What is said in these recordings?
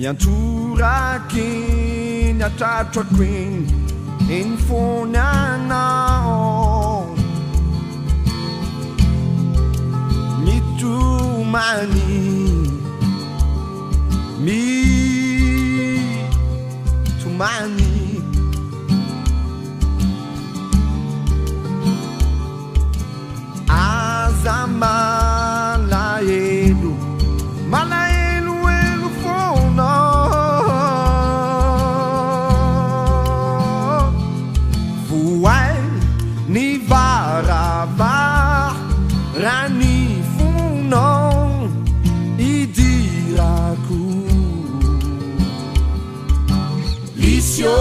miantoraky niatratrako eny eny fony anao mitomany mitomany aza malaelo malaeloelo fona voay ny varavarany fonao idirako lisio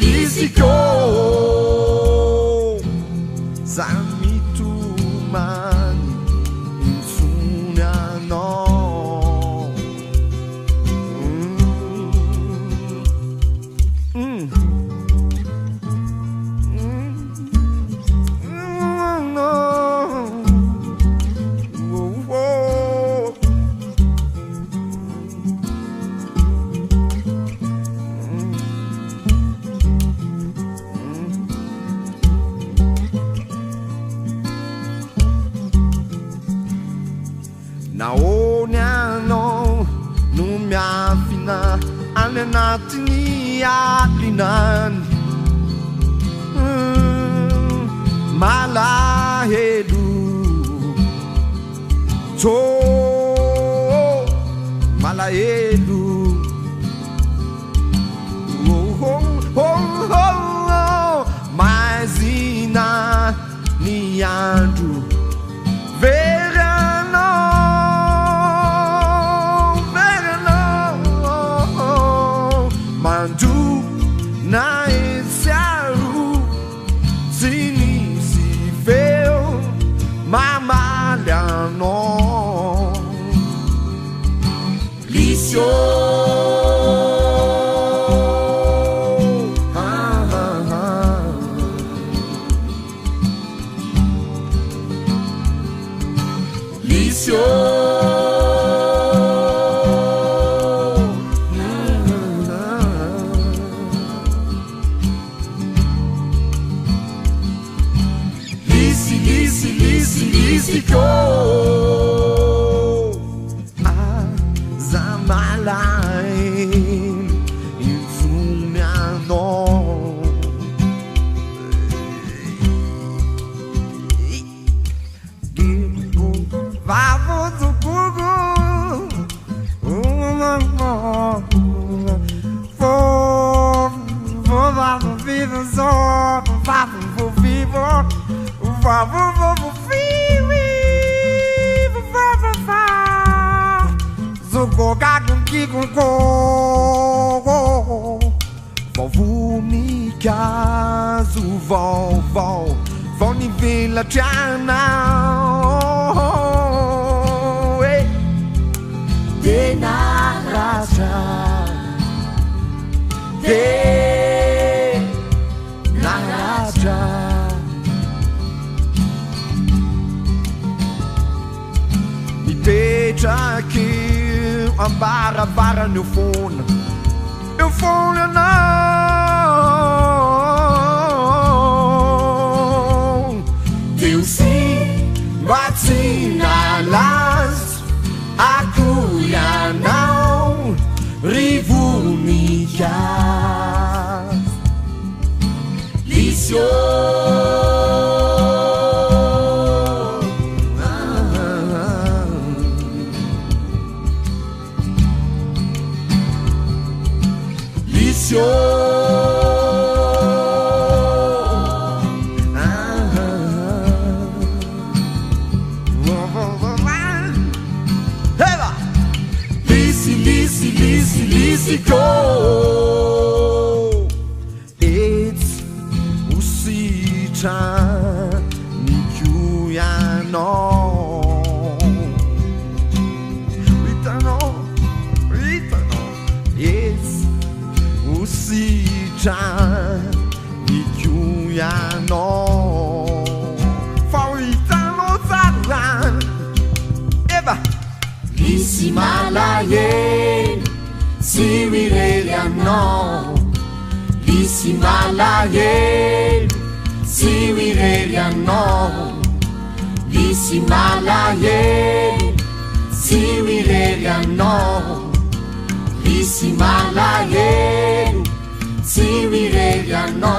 Lisiko zamitumani insunano naony anao no miafina any anatiny alinany malahelo tso malahelo mazina ny andro mandu na esaru sinisi feo mamaliano lisio lisio Lisiko azamalay insumiano vavo zupugu vavo vivo só vavo vivo vavo Zugoga kiko vovunika zuvovó voni villa trana de naraja de naraja mi petra que ambaravara no fone eu fone não Deus sim vacinalas acuia não rivunica licio Lisiko it's usicha nikiuya no Ritano Yes usicha nikiuya no Fauritano Zara Eva Lisimalaye Siwirelia no Lisimalaye Siwirelia no Lisimalaye Siwirelia no Lisimalaye Siwirelia no